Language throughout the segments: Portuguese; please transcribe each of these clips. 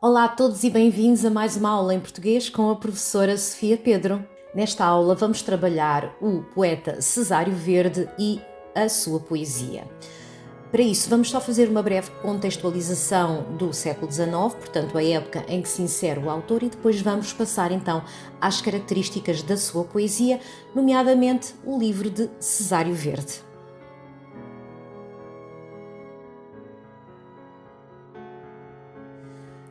Olá a todos e bem-vindos a mais uma aula em português com a professora Sofia Pedro. Nesta aula vamos trabalhar o poeta Cesário Verde e a sua poesia. Para isso vamos só fazer uma breve contextualização do século XIX, portanto a época em que se insere o autor, e depois vamos passar então às características da sua poesia, nomeadamente o livro de Cesário Verde.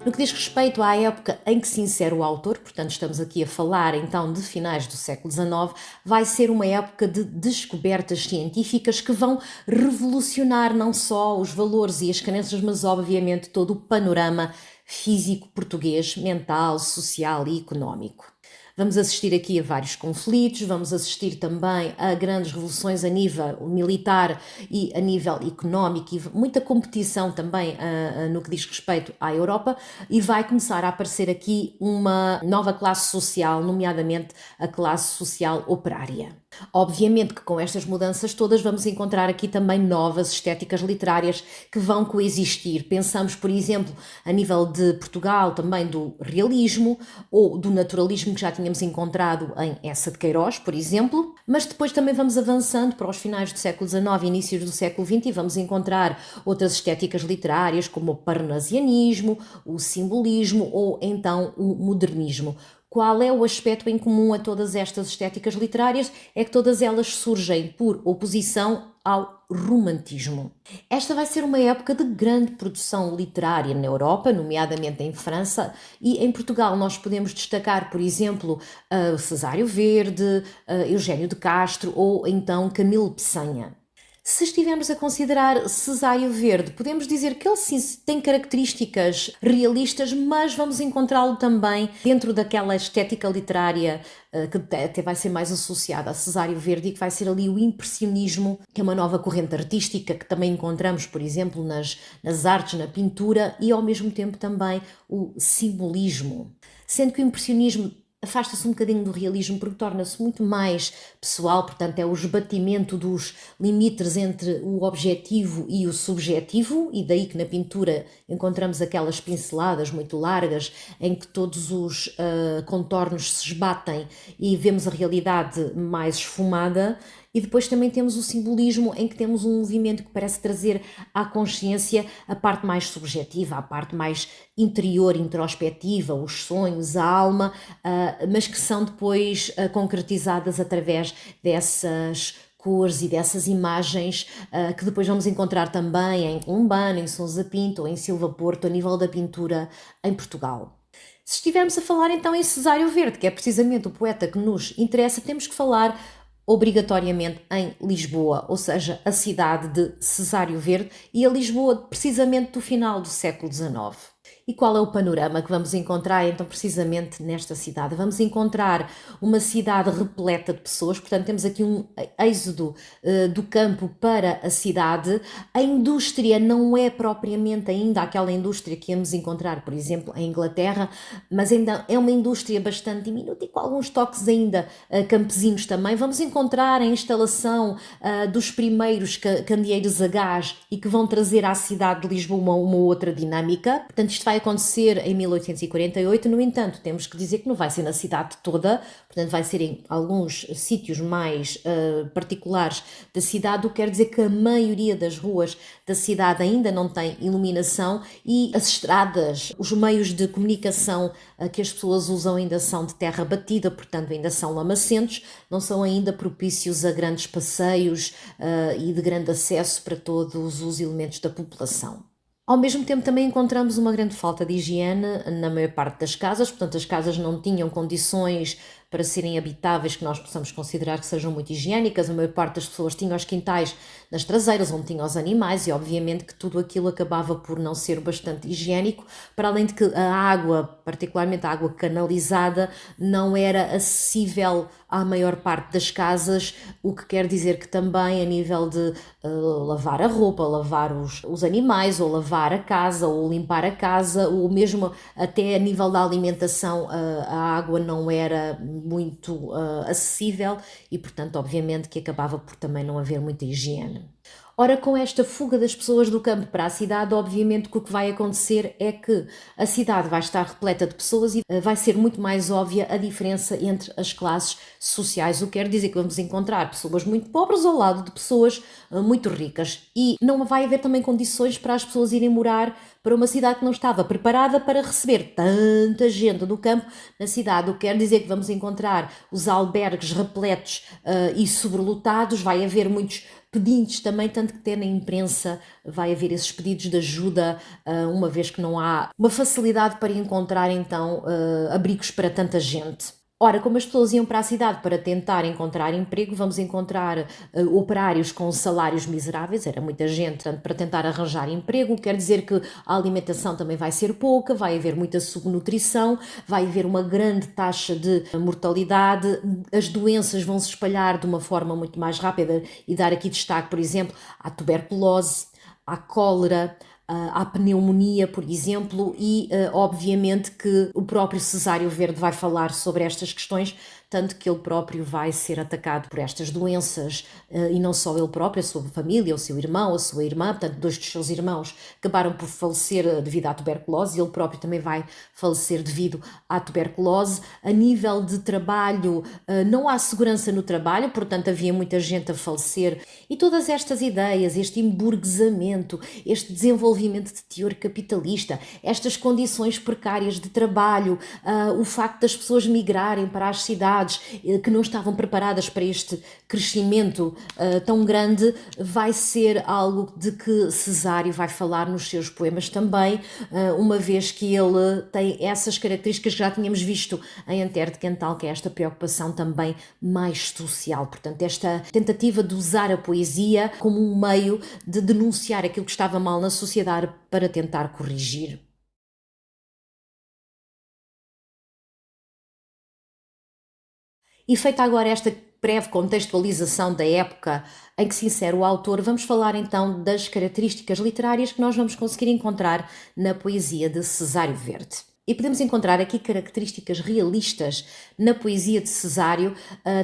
No que diz respeito à época em que se insere o autor, portanto estamos aqui a falar então de finais do século XIX, vai ser uma época de descobertas científicas que vão revolucionar não só os valores e as crenças, mas obviamente todo o panorama físico português, mental, social e económico. Vamos assistir aqui a vários conflitos, vamos assistir também a grandes revoluções a nível militar e a nível económico, e muita competição também no que diz respeito à Europa, e vai começar a aparecer aqui uma nova classe social, nomeadamente a classe social operária. Obviamente que com estas mudanças todas vamos encontrar aqui também novas estéticas literárias que vão coexistir. Pensamos, por exemplo, a nível de Portugal, também do realismo ou do naturalismo que já tínhamos encontrado em Eça de Queiroz, por exemplo, mas depois também vamos avançando para os finais do século XIX e inícios do século XX e vamos encontrar outras estéticas literárias como o parnasianismo, o simbolismo ou então o modernismo. Qual é o aspecto em comum a todas estas estéticas literárias? É que todas elas surgem por oposição ao romantismo. Esta vai ser uma época de grande produção literária na Europa, nomeadamente em França, e em Portugal nós podemos destacar, por exemplo, Cesário Verde, Eugênio de Castro ou então Camilo Peçanha. Se estivermos a considerar Cesário Verde, podemos dizer que ele sim tem características realistas, mas vamos encontrá-lo também dentro daquela estética literária que até vai ser mais associada a Cesário Verde e que vai ser ali o impressionismo, que é uma nova corrente artística que também encontramos, por exemplo, nas artes, na pintura, e ao mesmo tempo também o simbolismo. Sendo que o impressionismo afasta-se um bocadinho do realismo porque torna-se muito mais pessoal, portanto é o esbatimento dos limites entre o objetivo e o subjetivo, e daí que na pintura encontramos aquelas pinceladas muito largas em que todos os contornos se esbatem e vemos a realidade mais esfumada. E depois também temos o simbolismo, em que temos um movimento que parece trazer à consciência a parte mais subjetiva, a parte mais interior, introspectiva, os sonhos, a alma, mas que são depois concretizadas através dessas cores e dessas imagens que depois vamos encontrar também em Columbano, em Sousa Pinto ou em Silva Porto, a nível da pintura em Portugal. Se estivermos a falar então em Cesário Verde, que é precisamente o poeta que nos interessa, temos que falar obrigatoriamente em Lisboa, ou seja, a cidade de Cesário Verde, e a Lisboa precisamente do final do século XIX. E qual é o panorama que vamos encontrar então precisamente nesta cidade? Vamos encontrar uma cidade repleta de pessoas, portanto temos aqui um êxodo do campo para a cidade. A indústria não é propriamente ainda aquela indústria que íamos encontrar, por exemplo, em Inglaterra, mas ainda é uma indústria bastante diminuta e com alguns toques ainda campesinos também. Vamos encontrar a instalação dos primeiros candeeiros a gás e que vão trazer à cidade de Lisboa uma outra dinâmica. Portanto, isto vai acontecer em 1848, no entanto, temos que dizer que não vai ser na cidade toda, portanto vai ser em alguns sítios mais particulares da cidade, o que quer dizer que a maioria das ruas da cidade ainda não tem iluminação e as estradas, os meios de comunicação que as pessoas usam ainda são de terra batida, portanto ainda são lamacentos, não são ainda propícios a grandes passeios e de grande acesso para todos os elementos da população. Ao mesmo tempo também encontramos uma grande falta de higiene na maior parte das casas, portanto as casas não tinham condições para serem habitáveis que nós possamos considerar que sejam muito higiênicas. A maior parte das pessoas tinha os quintais nas traseiras onde tinha os animais e obviamente que tudo aquilo acabava por não ser bastante higiênico, para além de que a água, particularmente a água canalizada, não era acessível à maior parte das casas, o que quer dizer que também a nível de lavar a roupa, lavar os animais, ou lavar a casa, ou limpar a casa, ou mesmo até a nível da alimentação, a água não era muito acessível e, portanto, obviamente que acabava por também não haver muita higiene. Ora, com esta fuga das pessoas do campo para a cidade, obviamente que o que vai acontecer é que a cidade vai estar repleta de pessoas e vai ser muito mais óbvia a diferença entre as classes sociais. O que quer dizer que vamos encontrar pessoas muito pobres ao lado de pessoas muito ricas. E não vai haver também condições para as pessoas irem morar para uma cidade que não estava preparada para receber tanta gente do campo na cidade. O que quer dizer que vamos encontrar os albergues repletos e sobrelotados, vai haver muitos pedintes também, tanto que até na imprensa vai haver esses pedidos de ajuda, uma vez que não há uma facilidade para encontrar então abrigos para tanta gente. Ora, como as pessoas iam para a cidade para tentar encontrar emprego, vamos encontrar operários com salários miseráveis, era muita gente, portanto, para tentar arranjar emprego, quer dizer que a alimentação também vai ser pouca, vai haver muita subnutrição, vai haver uma grande taxa de mortalidade, as doenças vão se espalhar de uma forma muito mais rápida e dar aqui destaque, por exemplo, à tuberculose, à cólera, à pneumonia, por exemplo, e obviamente que o próprio Cesário Verde vai falar sobre estas questões, tanto que ele próprio vai ser atacado por estas doenças, e não só ele próprio, a sua família, o seu irmão, a sua irmã, portanto, dois dos seus irmãos acabaram por falecer devido à tuberculose, e ele próprio também vai falecer devido à tuberculose. A nível de trabalho, não há segurança no trabalho, portanto, havia muita gente a falecer, e todas estas ideias, este emburguesamento, este desenvolvimento de teor capitalista, estas condições precárias de trabalho, o facto das pessoas migrarem para as cidades, que não estavam preparadas para este crescimento tão grande, vai ser algo de que Cesário vai falar nos seus poemas também, uma vez que ele tem essas características que já tínhamos visto em Antero de Quental, que é esta preocupação também mais social, portanto esta tentativa de usar a poesia como um meio de denunciar aquilo que estava mal na sociedade para tentar corrigir. E feita agora esta breve contextualização da época em que se insere o autor, vamos falar então das características literárias que nós vamos conseguir encontrar na poesia de Cesário Verde. E podemos encontrar aqui características realistas na poesia de Cesário,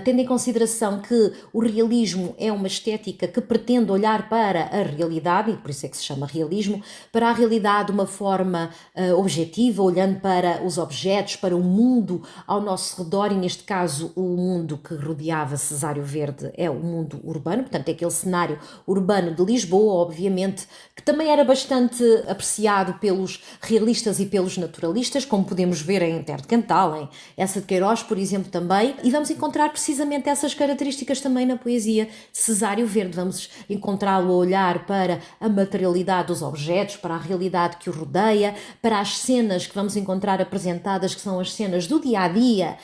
tendo em consideração que o realismo é uma estética que pretende olhar para a realidade, e por isso é que se chama realismo, para a realidade de uma forma objetiva, olhando para os objetos, para o mundo ao nosso redor, e neste caso o mundo que rodeava Cesário Verde é o mundo urbano, portanto é aquele cenário urbano de Lisboa, obviamente, que também era bastante apreciado pelos realistas e pelos naturalistas, como podemos ver em Antero de Quental, em Eça de Queiroz, por exemplo, também, e vamos encontrar precisamente essas características também na poesia de Cesário Verde. Vamos encontrá-lo a olhar para a materialidade dos objetos, para a realidade que o rodeia, para as cenas que vamos encontrar apresentadas, que são as cenas do dia-a-dia.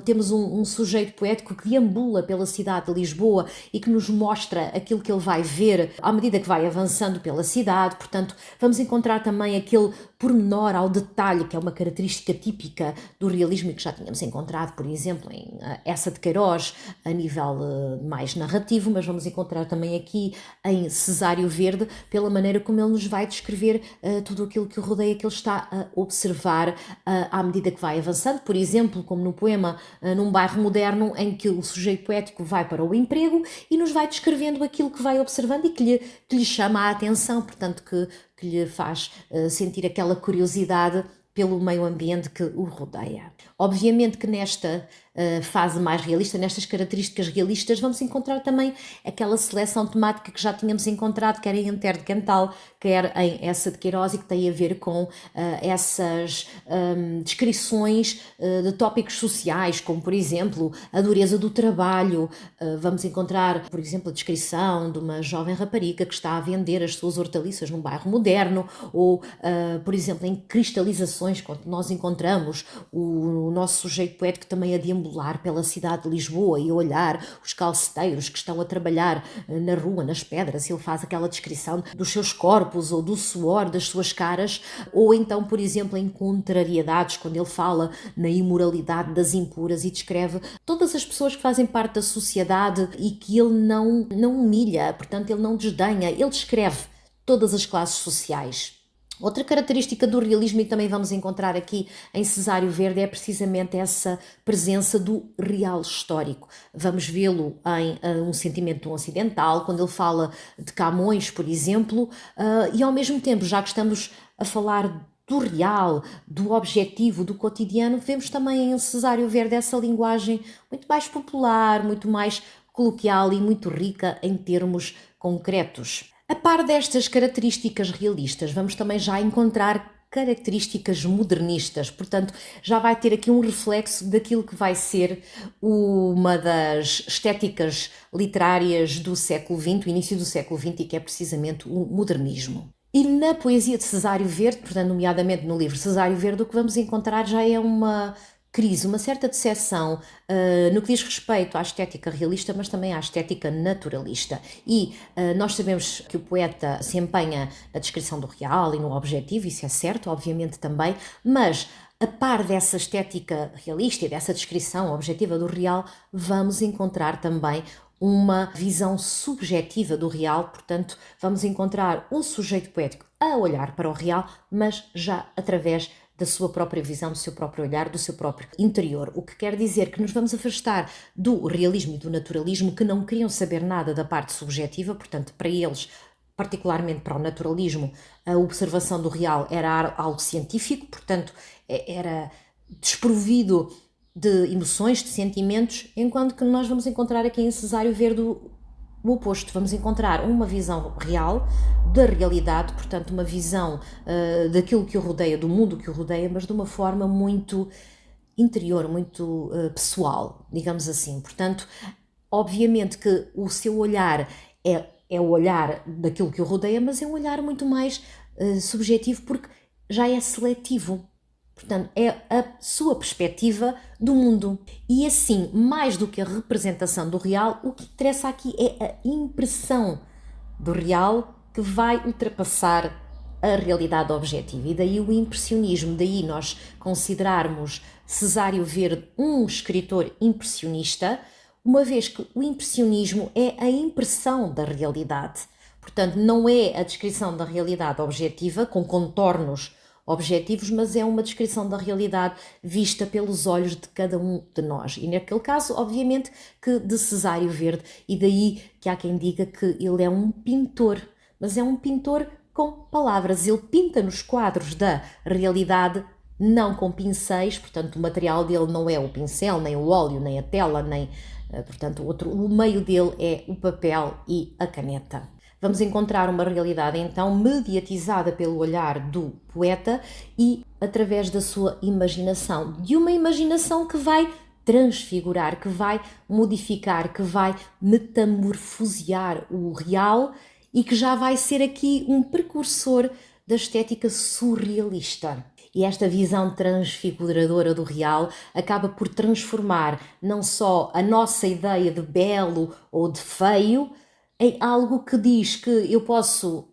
Temos um sujeito poético que deambula pela cidade de Lisboa e que nos mostra aquilo que ele vai ver à medida que vai avançando pela cidade, portanto, vamos encontrar também aquele pormenor ao detalhe, que é uma característica típica do realismo e que já tínhamos encontrado, por exemplo, em Eça de Queiroz, a nível mais narrativo, mas vamos encontrar também aqui em Cesário Verde, pela maneira como ele nos vai descrever tudo aquilo que o rodeia, que ele está a observar à medida que vai avançando, por exemplo, como no poema Num Bairro Moderno, em que o sujeito poético vai para o emprego e nos vai descrevendo aquilo que vai observando e que lhe chama a atenção, portanto que lhe faz sentir aquela curiosidade pelo meio ambiente que o rodeia. Obviamente que nesta fase mais realista, nestas características realistas, vamos encontrar também aquela seleção temática que já tínhamos encontrado, quer em Antero de Quental, quer em Eça de Queiroz, e que tem a ver com essas descrições de tópicos sociais, como por exemplo a dureza do trabalho. Vamos encontrar, por exemplo, a descrição de uma jovem rapariga que está a vender as suas hortaliças num bairro moderno, ou por exemplo em cristalizações, quando nós encontramos o nosso sujeito poético também a deambular pela cidade de Lisboa e a olhar os calceteiros que estão a trabalhar na rua, nas pedras, e ele faz aquela descrição dos seus corpos ou do suor das suas caras, ou então, por exemplo, em contrariedades, quando ele fala na imoralidade das impuras e descreve todas as pessoas que fazem parte da sociedade e que ele não humilha, portanto ele não desdenha, ele descreve todas as classes sociais. Outra característica do realismo, e também vamos encontrar aqui em Cesário Verde, é precisamente essa presença do real histórico. Vamos vê-lo em Um Sentimento Ocidental, quando ele fala de Camões, por exemplo, e ao mesmo tempo, já que estamos a falar do real, do objetivo, do cotidiano, vemos também em Cesário Verde essa linguagem muito mais popular, muito mais coloquial e muito rica em termos concretos. A par destas características realistas, vamos também já encontrar características modernistas, portanto, já vai ter aqui um reflexo daquilo que vai ser uma das estéticas literárias do século XX, o início do século XX, e que é precisamente o modernismo. E na poesia de Cesário Verde, portanto, nomeadamente no livro Cesário Verde, o que vamos encontrar já é uma crise, uma certa decepção no que diz respeito à estética realista, mas também à estética naturalista. E nós sabemos que o poeta se empenha na descrição do real e no objetivo, isso é certo, obviamente também, mas a par dessa estética realista e dessa descrição objetiva do real, vamos encontrar também uma visão subjetiva do real, portanto, vamos encontrar um sujeito poético a olhar para o real, mas já através da sua própria visão, do seu próprio olhar, do seu próprio interior. O que quer dizer que nos vamos afastar do realismo e do naturalismo, que não queriam saber nada da parte subjetiva, portanto, para eles, particularmente para o naturalismo, a observação do real era algo científico, portanto, era desprovido de emoções, de sentimentos, enquanto que nós vamos encontrar aqui em Cesário Verde o oposto. Vamos encontrar uma visão real da realidade, portanto uma visão daquilo que o rodeia, do mundo que o rodeia, mas de uma forma muito interior, muito pessoal, digamos assim. Portanto, obviamente que o seu olhar é o olhar daquilo que o rodeia, mas é um olhar muito mais subjetivo, porque já é seletivo. Portanto, é a sua perspectiva do mundo. E assim, mais do que a representação do real, o que interessa aqui é a impressão do real que vai ultrapassar a realidade objetiva. E daí o impressionismo, daí nós considerarmos Cesário Verde um escritor impressionista, uma vez que o impressionismo é a impressão da realidade. Portanto, não é a descrição da realidade objetiva, com contornos objetivos, mas é uma descrição da realidade vista pelos olhos de cada um de nós. E naquele caso, obviamente, que de Cesário Verde, e daí que há quem diga que ele é um pintor, mas é um pintor com palavras. Ele pinta nos quadros da realidade, não com pincéis, portanto o material dele não é o pincel, nem o óleo, nem a tela, nem, portanto, o meio dele é o papel e a caneta. Vamos encontrar uma realidade então mediatizada pelo olhar do poeta e através da sua imaginação, de uma imaginação que vai transfigurar, que vai modificar, que vai metamorfosear o real e que já vai ser aqui um precursor da estética surrealista. E esta visão transfiguradora do real acaba por transformar não só a nossa ideia de belo ou de feio em algo que diz que eu posso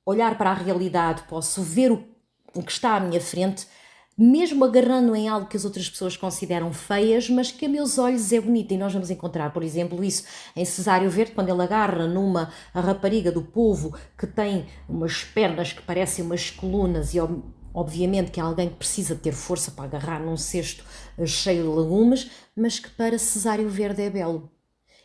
olhar para a realidade, posso ver o que está à minha frente, mesmo agarrando em algo que as outras pessoas consideram feias, mas que a meus olhos é bonito. E nós vamos encontrar, por exemplo, isso em Cesário Verde, quando ele agarra numa rapariga do povo que tem umas pernas que parecem umas colunas e obviamente que é alguém que precisa ter força para agarrar num cesto cheio de legumes, mas que para Cesário Verde é belo.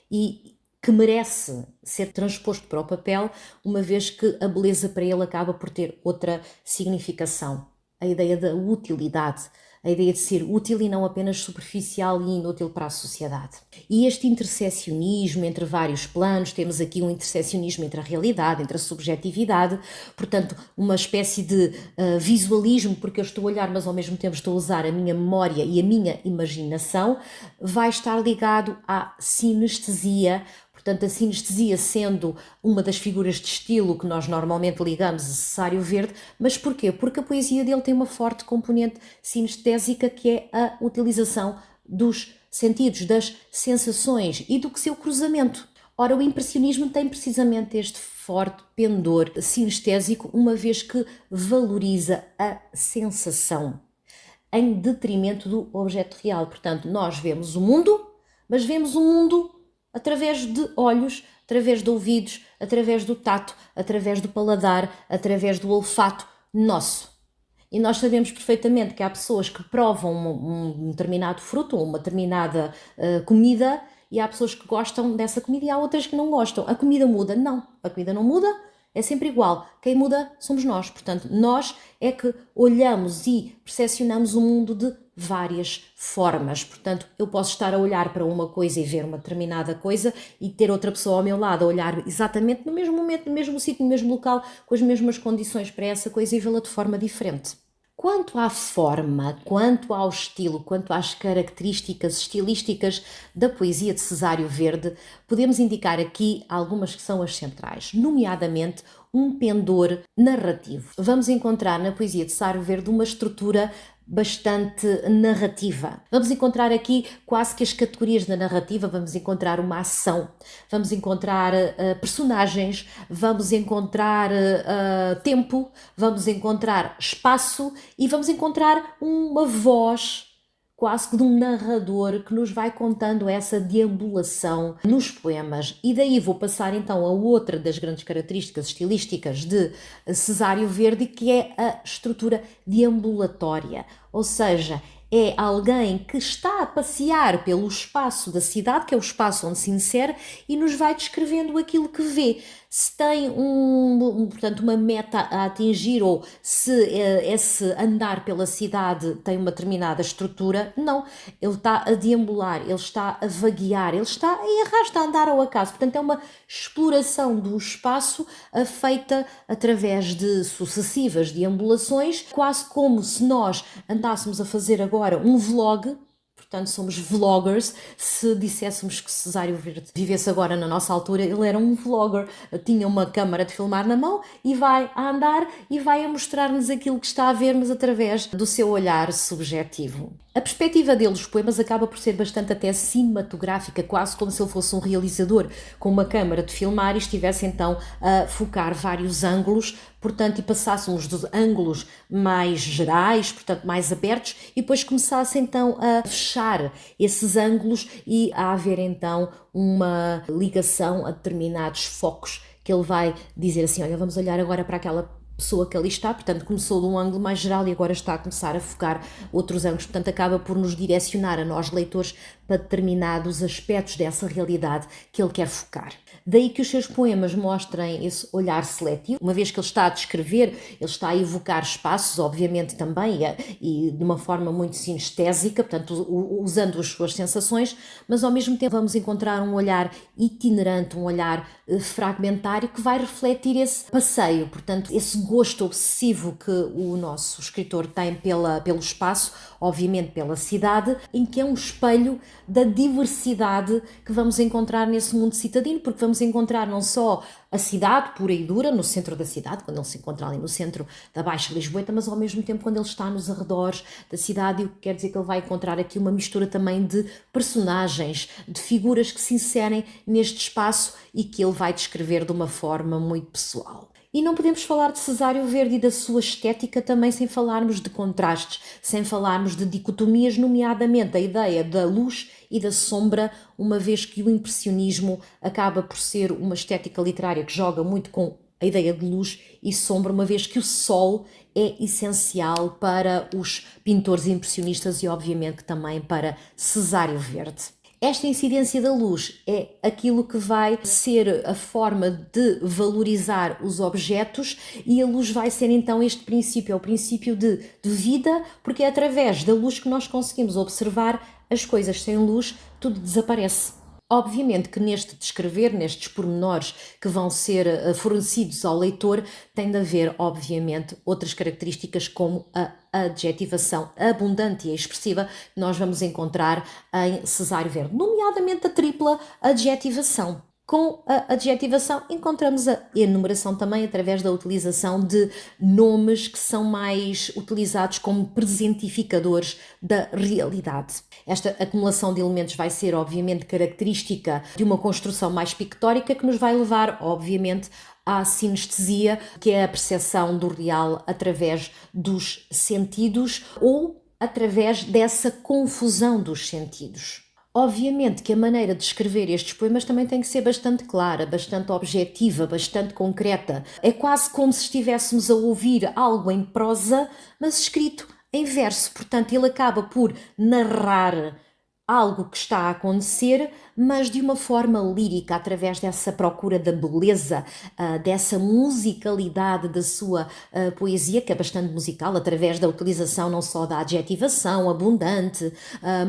E que merece ser transposto para o papel, uma vez que a beleza para ele acaba por ter outra significação. A ideia da utilidade, a ideia de ser útil e não apenas superficial e inútil para a sociedade. E este interseccionismo entre vários planos, temos aqui um interseccionismo entre a realidade, entre a subjetividade, portanto, uma espécie de visualismo, porque eu estou a olhar, mas ao mesmo tempo estou a usar a minha memória e a minha imaginação, vai estar ligado à sinestesia. Portanto, a sinestesia sendo uma das figuras de estilo que nós normalmente ligamos a Cesário Verde, mas porquê? Porque a poesia dele tem uma forte componente sinestésica, que é a utilização dos sentidos, das sensações e do seu cruzamento. Ora, o impressionismo tem precisamente este forte pendor sinestésico, uma vez que valoriza a sensação em detrimento do objeto real. Portanto, nós vemos o mundo, mas vemos o mundo através de olhos, através de ouvidos, através do tato, através do paladar, através do olfato, nosso. E nós sabemos perfeitamente que há pessoas que provam um determinado fruto ou uma determinada comida e há pessoas que gostam dessa comida e há outras que não gostam. A comida muda? Não, a comida não muda, é sempre igual. Quem muda somos nós. Portanto, nós é que olhamos e percepcionamos o mundo de várias formas. Portanto, eu posso estar a olhar para uma coisa e ver uma determinada coisa e ter outra pessoa ao meu lado a olhar exatamente no mesmo momento, no mesmo sítio, no mesmo local, com as mesmas condições para essa coisa e vê-la de forma diferente. Quanto à forma, quanto ao estilo, quanto às características estilísticas da poesia de Cesário Verde, podemos indicar aqui algumas que são as centrais, nomeadamente um pendor narrativo. Vamos encontrar na poesia de Cesário Verde uma estrutura bastante narrativa. Vamos encontrar aqui quase que as categorias da narrativa, vamos encontrar uma ação, vamos encontrar personagens, vamos encontrar tempo, vamos encontrar espaço e vamos encontrar uma voz quase que de um narrador que nos vai contando essa deambulação nos poemas. E daí vou passar então a outra das grandes características estilísticas de Cesário Verde, que é a estrutura deambulatória, ou seja, é alguém que está a passear pelo espaço da cidade, que é o espaço onde se insere, e nos vai descrevendo aquilo que vê. Se tem portanto, uma meta a atingir ou se esse andar pela cidade tem uma determinada estrutura, não. Ele está a deambular, ele está a vaguear, ele está em arrasta a andar ao acaso. Portanto, é uma exploração do espaço feita através de sucessivas deambulações, quase como se nós andássemos a fazer agora um vlog. Portanto, somos vloggers. Se disséssemos que Cesário Verde vivesse agora na nossa altura, ele era um vlogger. Tinha uma câmara de filmar na mão e vai a andar e vai a mostrar-nos aquilo que está a ver, mas através do seu olhar subjetivo. A perspectiva dele, os poemas, acaba por ser bastante até cinematográfica, quase como se ele fosse um realizador com uma câmara de filmar e estivesse então a focar vários ângulos, portanto, e passássemos dos ângulos mais gerais, portanto, mais abertos, e depois começasse então a fechar esses ângulos e a haver então uma ligação a determinados focos que ele vai dizer assim, olha, vamos olhar agora para aquela pessoa que ali está, portanto começou de um ângulo mais geral e agora está a começar a focar outros ângulos, portanto acaba por nos direcionar a nós leitores para determinados aspectos dessa realidade que ele quer focar. Daí que os seus poemas mostrem esse olhar seletivo, uma vez que ele está a descrever, ele está a evocar espaços, obviamente também, e de uma forma muito sinestésica, portanto usando as suas sensações, mas ao mesmo tempo vamos encontrar um olhar itinerante, um olhar fragmentário que vai refletir esse passeio, portanto esse gosto obsessivo que o nosso escritor tem pelo espaço, obviamente pela cidade, em que é um espelho da diversidade que vamos encontrar nesse mundo citadino, porque vamos encontrar não só a cidade pura e dura, no centro da cidade, quando ele se encontra ali no centro da Baixa Lisboeta, mas ao mesmo tempo quando ele está nos arredores da cidade, o que quer dizer que ele vai encontrar aqui uma mistura também de personagens, de figuras que se inserem neste espaço e que ele vai descrever de uma forma muito pessoal. E não podemos falar de Cesário Verde e da sua estética também sem falarmos de contrastes, sem falarmos de dicotomias, nomeadamente a ideia da luz e da sombra, uma vez que o impressionismo acaba por ser uma estética literária que joga muito com a ideia de luz e sombra, uma vez que o sol é essencial para os pintores impressionistas e obviamente também para Cesário Verde. Esta incidência da luz é aquilo que vai ser a forma de valorizar os objetos e a luz vai ser então este princípio, é o princípio de vida, porque é através da luz que nós conseguimos observar as coisas. Sem luz tudo desaparece. Obviamente que neste descrever, nestes pormenores que vão ser fornecidos ao leitor, tem de haver, obviamente, outras características como a adjetivação abundante e expressiva que nós vamos encontrar em Cesário Verde, nomeadamente a tripla adjetivação. Com a adjetivação encontramos a enumeração também através da utilização de nomes que são mais utilizados como presentificadores da realidade. Esta acumulação de elementos vai ser obviamente característica de uma construção mais pictórica que nos vai levar obviamente à sinestesia, que é a percepção do real através dos sentidos ou através dessa confusão dos sentidos. Obviamente que a maneira de escrever estes poemas também tem que ser bastante clara, bastante objetiva, bastante concreta. É quase como se estivéssemos a ouvir algo em prosa, mas escrito em verso. Portanto, ele acaba por narrar algo que está a acontecer, mas de uma forma lírica, através dessa procura da beleza, dessa musicalidade da sua poesia, que é bastante musical, através da utilização não só da adjetivação abundante,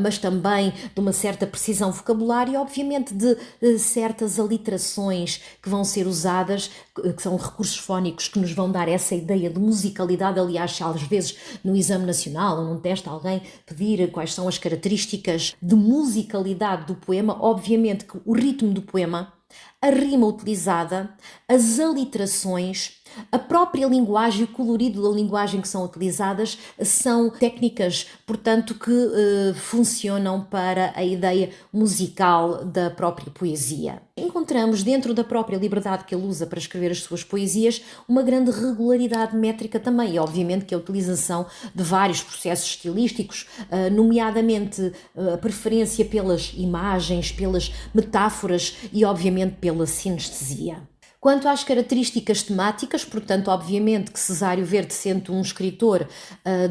mas também de uma certa precisão vocabular e, obviamente, de certas aliterações que vão ser usadas, que são recursos fónicos que nos vão dar essa ideia de musicalidade. Aliás, se às vezes no exame nacional ou num teste alguém pedir quais são as características de musicalidade do poema, obviamente que o ritmo do poema, a rima utilizada, as aliterações, a própria linguagem e o colorido da linguagem que são utilizadas são técnicas, portanto, que funcionam para a ideia musical da própria poesia. Encontramos dentro da própria liberdade que ele usa para escrever as suas poesias uma grande regularidade métrica também, e obviamente que a utilização de vários processos estilísticos, nomeadamente a preferência pelas imagens, pelas metáforas e obviamente pela sinestesia. Quanto às características temáticas, portanto, obviamente que Cesário Verde, sendo um escritor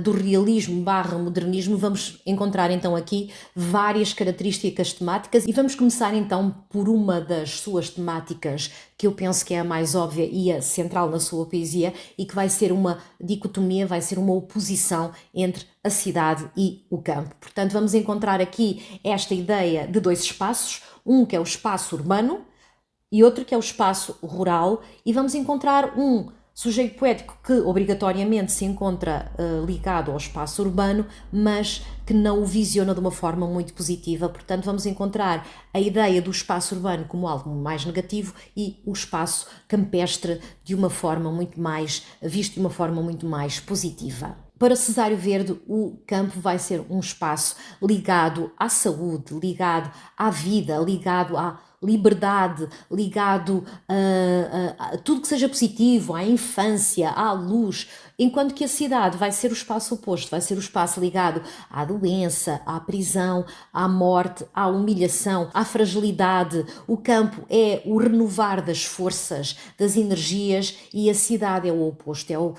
do realismo/modernismo, vamos encontrar então aqui várias características temáticas e vamos começar então por uma das suas temáticas que eu penso que é a mais óbvia e a central na sua poesia e que vai ser uma dicotomia, vai ser uma oposição entre a cidade e o campo. Portanto, vamos encontrar aqui esta ideia de dois espaços, um que é o espaço urbano, e outro que é o espaço rural, e vamos encontrar um sujeito poético que obrigatoriamente se encontra ligado ao espaço urbano, mas que não o visiona de uma forma muito positiva. Portanto, vamos encontrar a ideia do espaço urbano como algo mais negativo e o espaço campestre de uma forma muito mais, visto de uma forma muito mais positiva. Para Cesário Verde, o campo vai ser um espaço ligado à saúde, ligado à vida, ligado à liberdade, ligado a tudo que seja positivo, à infância, à luz, enquanto que a cidade vai ser o espaço oposto, vai ser o espaço ligado à doença, à prisão, à morte, à humilhação, à fragilidade. O campo é o renovar das forças, das energias, e a cidade é o oposto, é o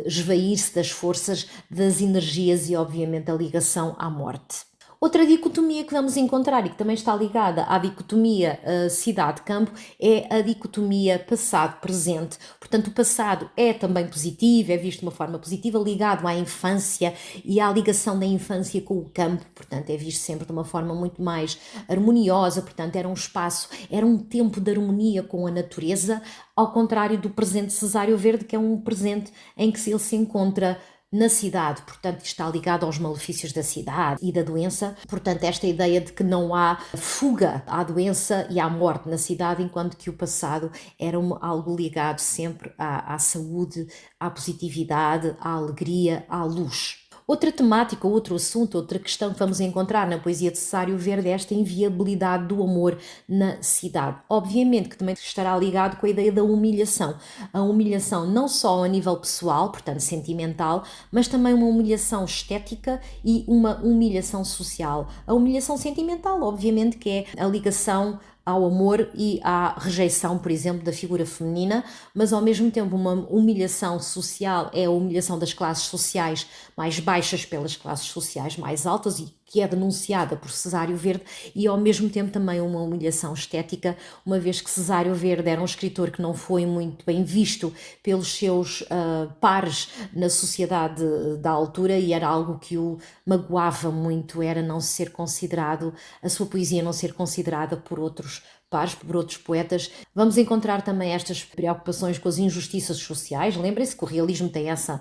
esvair-se das forças, das energias e obviamente a ligação à morte. Outra dicotomia que vamos encontrar e que também está ligada à dicotomia cidade-campo é a dicotomia passado-presente. Portanto, o passado é também positivo, é visto de uma forma positiva, ligado à infância e à ligação da infância com o campo. Portanto, é visto sempre de uma forma muito mais harmoniosa. Portanto, era um espaço, era um tempo de harmonia com a natureza, ao contrário do presente Cesário Verde, que é um presente em que ele se encontra na cidade, portanto está ligado aos malefícios da cidade e da doença, portanto esta ideia de que não há fuga à doença e à morte na cidade, enquanto que o passado era algo ligado sempre à saúde, à positividade, à alegria, à luz. Outra temática, outro assunto, outra questão que vamos encontrar na poesia de Cesário Verde é esta inviabilidade do amor na cidade. Obviamente que também estará ligado com a ideia da humilhação. A humilhação não só a nível pessoal, portanto sentimental, mas também uma humilhação estética e uma humilhação social. A humilhação sentimental, obviamente, que é a ligação ao amor e à rejeição, por exemplo, da figura feminina, mas ao mesmo tempo uma humilhação social é a humilhação das classes sociais mais baixas pelas classes sociais mais altas e que é denunciada por Cesário Verde, e ao mesmo tempo também uma humilhação estética, uma vez que Cesário Verde era um escritor que não foi muito bem visto pelos seus pares na sociedade da altura, e era algo que o magoava muito, era não ser considerado, a sua poesia não ser considerada por outros pares, por outros poetas. Vamos encontrar também estas preocupações com as injustiças sociais. Lembrem-se que o realismo tem essa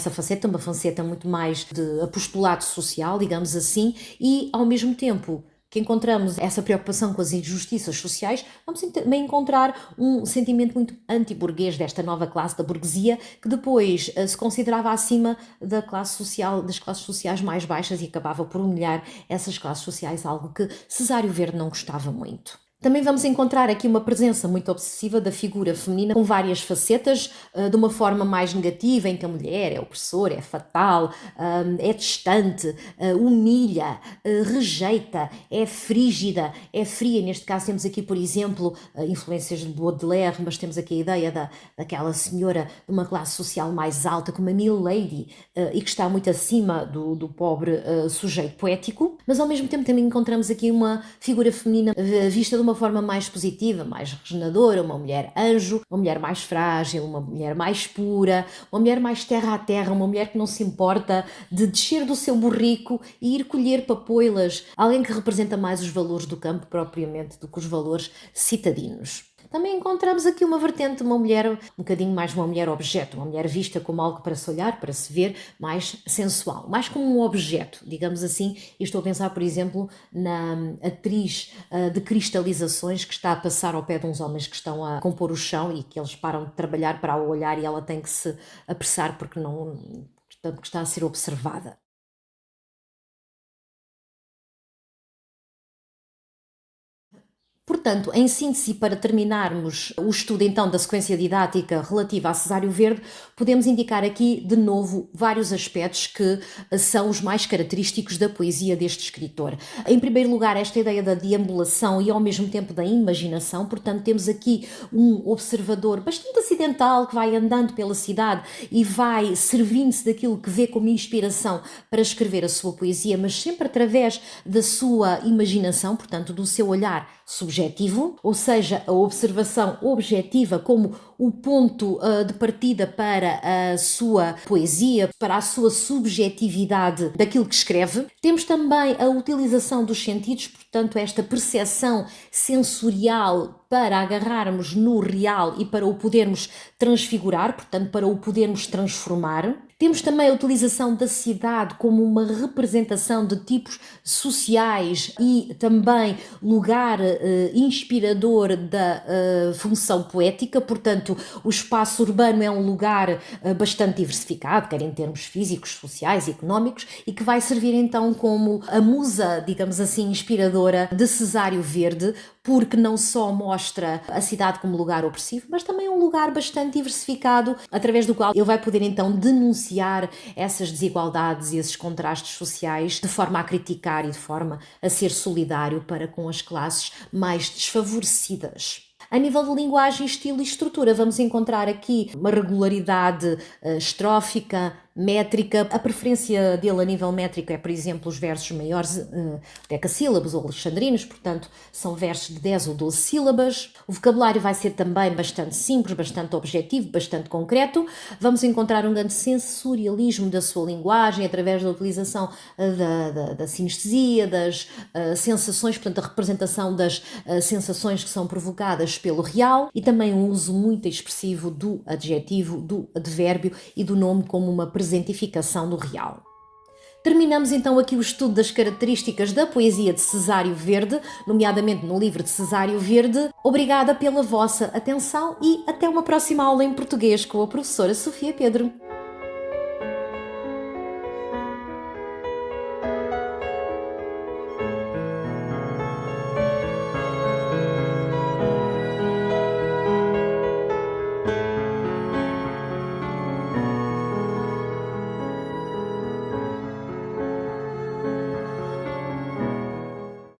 faceta, uma faceta muito mais de apostolado social, digamos assim, e ao mesmo tempo que encontramos essa preocupação com as injustiças sociais, vamos também encontrar um sentimento muito anti-burguês desta nova classe da burguesia, que depois se considerava acima da classe social, das classes sociais mais baixas, e acabava por humilhar essas classes sociais, algo que Cesário Verde não gostava muito. Também vamos encontrar aqui uma presença muito obsessiva da figura feminina com várias facetas, de uma forma mais negativa, em que a mulher é opressora, é fatal, é distante, humilha, rejeita, é frígida, é fria. Neste caso temos aqui, por exemplo, influências de Baudelaire, mas temos aqui a ideia daquela senhora de uma classe social mais alta, como a milady, e que está muito acima do pobre sujeito poético. Mas ao mesmo tempo também encontramos aqui uma figura feminina vista de uma forma mais positiva, mais regeneradora, uma mulher anjo, uma mulher mais frágil, uma mulher mais pura, uma mulher mais terra a terra, uma mulher que não se importa de descer do seu burrico e ir colher papoilas, alguém que representa mais os valores do campo propriamente do que os valores citadinos. Também encontramos aqui uma vertente, uma mulher, um bocadinho mais uma mulher objeto, uma mulher vista como algo para se olhar, para se ver, mais sensual, mais como um objeto, digamos assim. E estou a pensar, por exemplo, na atriz de cristalizações que está a passar ao pé de uns homens que estão a compor o chão e que eles param de trabalhar para a olhar e ela tem que se apressar porque não, portanto, que está a ser observada. Portanto, em síntese, para terminarmos o estudo então da sequência didática relativa a Cesário Verde, podemos indicar aqui de novo vários aspectos que são os mais característicos da poesia deste escritor. Em primeiro lugar, esta ideia da deambulação e ao mesmo tempo da imaginação, portanto, temos aqui um observador bastante acidental que vai andando pela cidade e vai servindo-se daquilo que vê como inspiração para escrever a sua poesia, mas sempre através da sua imaginação, portanto, do seu olhar subjetivo, ou seja, a observação objetiva como o ponto de partida para a sua poesia, para a sua subjetividade daquilo que escreve. Temos também a utilização dos sentidos, portanto, esta percepção sensorial para agarrarmos no real e para o podermos transfigurar, portanto, para o podermos transformar. Temos também a utilização da cidade como uma representação de tipos sociais e também lugar inspirador da função poética, portanto, o espaço urbano é um lugar bastante diversificado, quer em termos físicos, sociais, económicos, e que vai servir então como a musa, digamos assim, inspiradora de Cesário Verde, porque não só mostra a cidade como lugar opressivo, mas também um lugar bastante diversificado, através do qual ele vai poder então denunciar essas desigualdades e esses contrastes sociais de forma a criticar e de forma a ser solidário para com as classes mais desfavorecidas. A nível de linguagem, estilo e estrutura, vamos encontrar aqui uma regularidade estrófica, métrica. A preferência dele a nível métrico é, por exemplo, os versos maiores decassílabos ou alexandrinos, portanto, são versos de 10 ou 12 sílabas. O vocabulário vai ser também bastante simples, bastante objetivo, bastante concreto. Vamos encontrar um grande sensorialismo da sua linguagem através da utilização da sinestesia, das sensações, portanto, a representação das sensações que são provocadas pelo real, e também um uso muito expressivo do adjetivo, do advérbio e do nome como uma presentificação do real. Terminamos então aqui o estudo das características da poesia de Cesário Verde, nomeadamente no livro de Cesário Verde. Obrigada pela vossa atenção e até uma próxima aula em português com a professora Sofia Pedro.